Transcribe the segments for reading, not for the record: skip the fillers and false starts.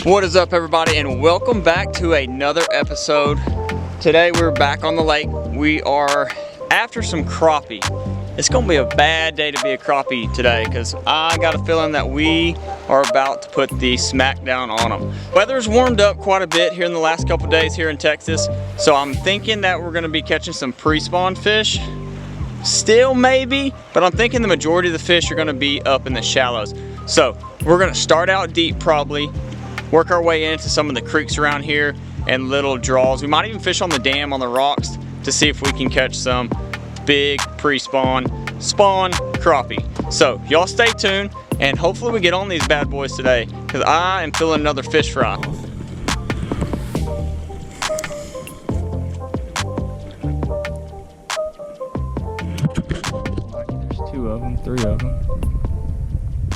What is up, everybody, and welcome back to another episode. Today we're back on the lake. We are after some crappie. It's gonna be a bad day to be a crappie today because I got a feeling that we are about to put the smack down on them. Weather's warmed up quite a bit here in the last couple days here in Texas, so I'm thinking that we're gonna be catching some pre-spawn fish. Still maybe, but I'm thinking the majority of the fish are gonna be up in the shallows. So we're gonna start out deep probably, work our way into some of the creeks around here and little draws. We might even fish on the dam on the rocks to see if we can catch some big pre-spawn, spawn crappie. So y'all stay tuned and hopefully we get on these bad boys today because I am feeling another fish fry. There's 2 of them, 3 of them.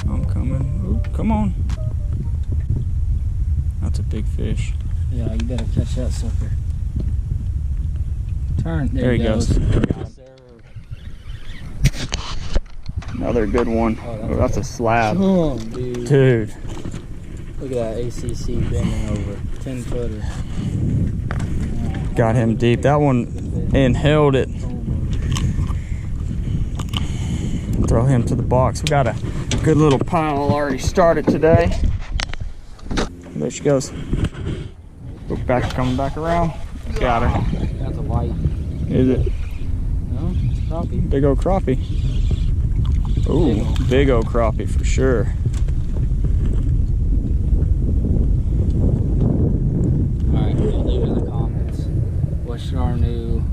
I'm coming. Ooh, come on. That's a big fish. Yeah, you better catch that sucker. Turn. There he goes. Another good one. Oh, that's a slab. Oh, dude. Dude. Look at that ACC bending over. 10-footer. Got him deep. That one inhaled it. Throw him to the box. We got a good little pile already started today. There she goes. Look back, coming back around. Got her. That's a white. Is it? No, it's crappie. Big old crappie. Ooh, big old crappie for sure. Alright, leave it in the comments. What's our new...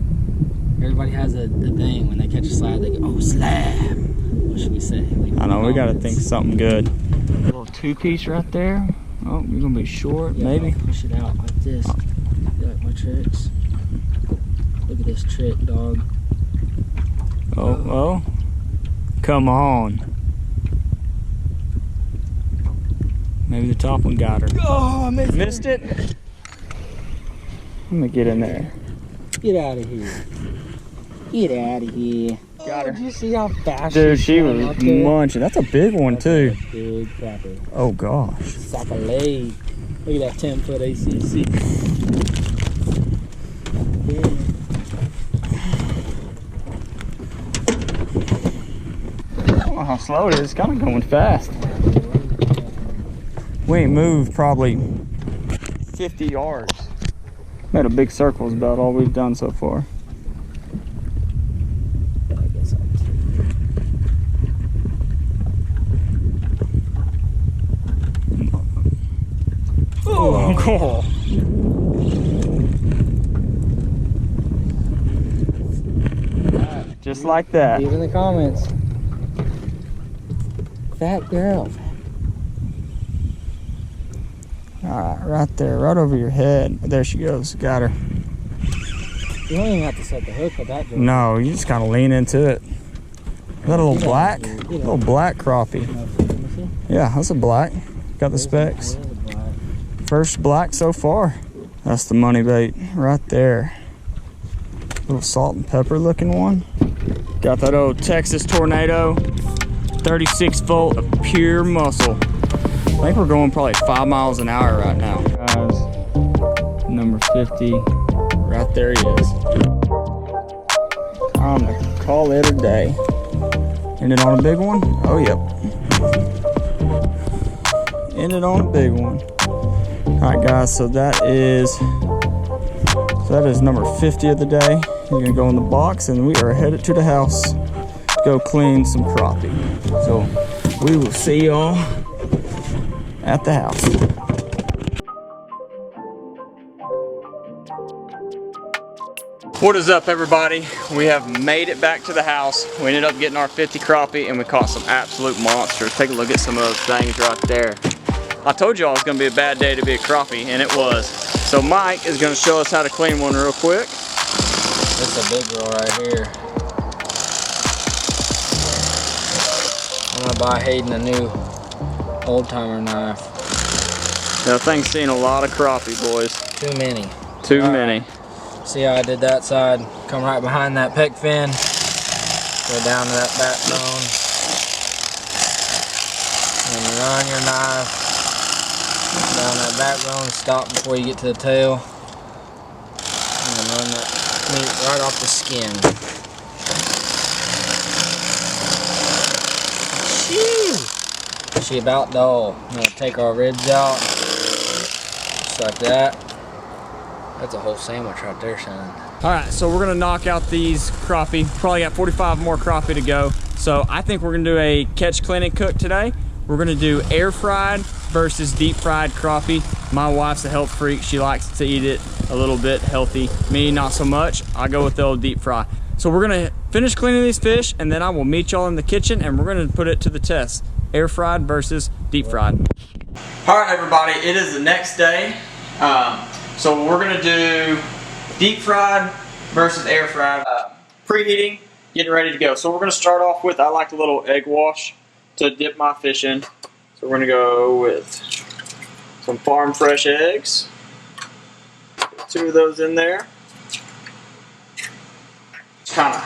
Everybody has a thing when they catch a slab, they go, oh, slab. What should we say? I know, we gotta think something good. A little 2-piece right there. Oh, you're gonna be short, Yeah, maybe. Push it out like this. You like my tricks? Look at this trick, dog. Oh. Come on. Maybe the top one got her. Oh, I missed it. Let me get in there. Get out of here. Get out of here. Got her. Did you see how fast Dude, she shot was out there? munching. That's a big one, too. Big crappie. Oh, gosh. Sack a leg. Look at that 10-foot ACC. I don't know how slow it is. It's kind of going fast. We ain't moved probably 50 yards. Made a big circle is about all we've done so far. Oh, cool. Just like that. Leave in the comments. Fat girl. Alright, right there, right over your head. There she goes. Got her. You don't even have to set the hook with that girl. No, you just kind of lean into it. Is that a little black? A little black crappie. Yeah, that's a black. Got the specs. First black so far. That's the money bait right there. Little salt and pepper looking one. Got that old Texas Tornado. 36 volt of pure muscle. I think we're going probably 5 miles an hour right now. Guys, number 50. Right there he is. Time to call it a day. Ended on a big one? Oh, yep. Ended on a big one. Alright guys, so that is number 50 of the day. You're gonna go in the box and we are headed to the house to go clean some crappie. So we will see y'all at the house. What is up, everybody? We have made it back to the house. We ended up getting our 50 crappie and we caught some absolute monsters. Take a look at some of those things right there. I told y'all it was gonna be a bad day to be a crappie, and it was. So Mike is gonna show us how to clean one real quick. This is a big girl right here. I'm gonna buy Hayden a new old timer knife. That thing's seen a lot of crappie, boys. Too many. Too many. See how I did that side? Come right behind that pec fin. Go down to that backbone. And run your knife On that backbone, stop before you get to the tail. And then run that meat right off the skin. Sheesh. She about dull. I'm gonna take our ribs out. Just like that. That's a whole sandwich right there, son. All right, so we're gonna knock out these crappie. Probably got 45 more crappie to go. So I think we're gonna do a catch, clean, and cook today. We're gonna do air fried versus deep fried crappie. My wife's a health freak. She likes to eat it a little bit healthy. Me, not so much. I go with the old deep fry. So we're gonna finish cleaning these fish and then I will meet y'all in the kitchen and we're gonna put it to the test. Air fried versus deep fried. All right, everybody, it is the next day. So we're gonna do deep fried versus air fried. Preheating, getting ready to go. So we're gonna start off with, I like a little egg wash to dip my fish in. So we're gonna go with some farm fresh eggs. Put 2 of those in there. Kind of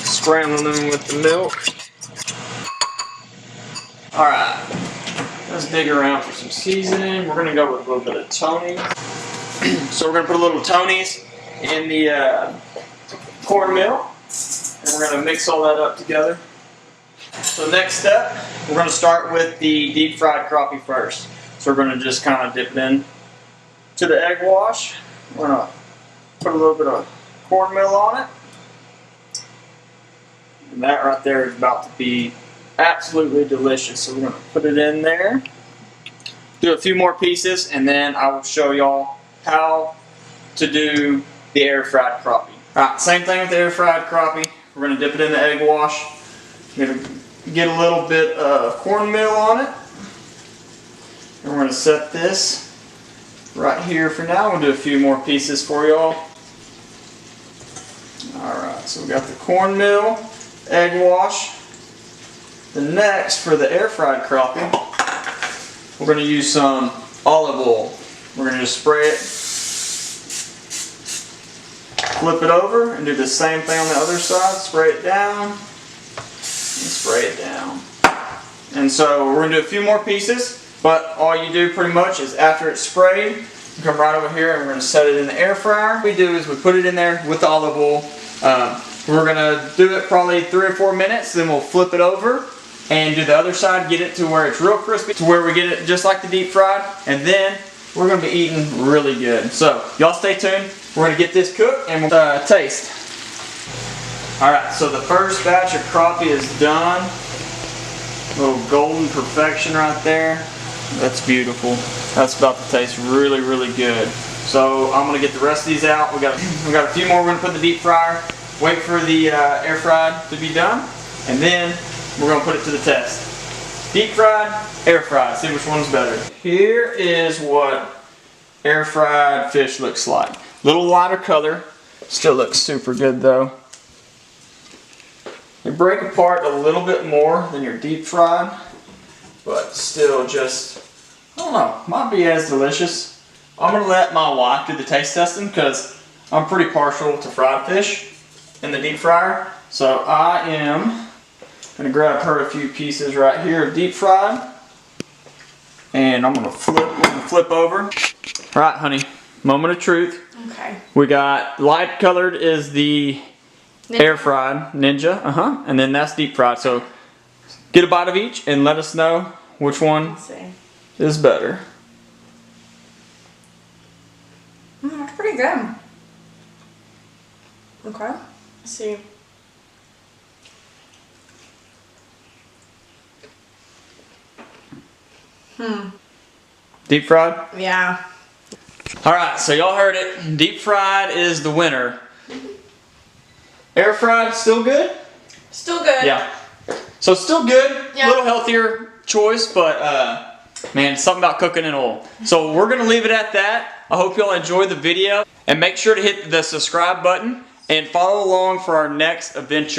scrambling them with the milk. All right, let's dig around for some seasoning. We're gonna go with a little bit of Tony. So we're gonna put a little Tony's in the cornmeal, and we're gonna mix all that up together. So next step, we're gonna start with the deep fried crappie first. So we're gonna just kind of dip it in to the egg wash. We're gonna put a little bit of cornmeal on it. And that right there is about to be absolutely delicious. So we're gonna put it in there. Do a few more pieces and then I will show y'all how to do the air fried crappie. Alright, same thing with the air fried crappie. We're gonna dip it in the egg wash. We're gonna get a little bit of cornmeal on it. And we're gonna set this right here for now. We'll do a few more pieces for y'all. Alright, so we got the cornmeal, egg wash. The next, for the air fried crappie, we're going to use some olive oil. We're going to just spray it, flip it over, and do the same thing on the other side. Spray it down, and spray it down. And so we're going to do a few more pieces, but all you do pretty much is after it's sprayed, you come right over here and we're going to set it in the air fryer. What we do is we put it in there with the olive oil. We're going to do it probably 3 or 4 minutes, then we'll flip it over and do the other side, get it to where it's real crispy, to where we get it just like the deep fried, and then we're going to be eating really good. So y'all stay tuned. We're going to get this cooked and we'll taste. Alright, so the first batch of crappie is done. A little golden perfection right there. That's beautiful. That's about to taste really, really good. So I'm going to get the rest of these out. We got a few more we're going to put in the deep fryer. Wait for the air fried to be done, and then we're going to put it to the test. Deep fried, air fried, see which one's better. Here is what air fried fish looks like. Little lighter color, still looks super good though. They break apart a little bit more than your deep fried, but still just, I don't know, might be as delicious. I'm going to let my wife do the taste testing because I'm pretty partial to fried fish in the deep fryer. So I am going to grab her a few pieces right here of deep fried. And I'm going to flip over. Alright, honey, moment of truth. Okay. We got light colored is the Ninja. Air fried Ninja, and then that's deep fried. So get a bite of each and let us know which one is better. That's pretty good. Okay. Let's see. Deep fried? Yeah. Alright, so y'all heard it. Deep fried is the winner. Air fried, still good? Still good. Yeah. So still good. Yeah. A little healthier choice, but man, something about cooking in oil. So we're going to leave it at that. I hope y'all enjoyed the video. And make sure to hit the subscribe button and follow along for our next adventure.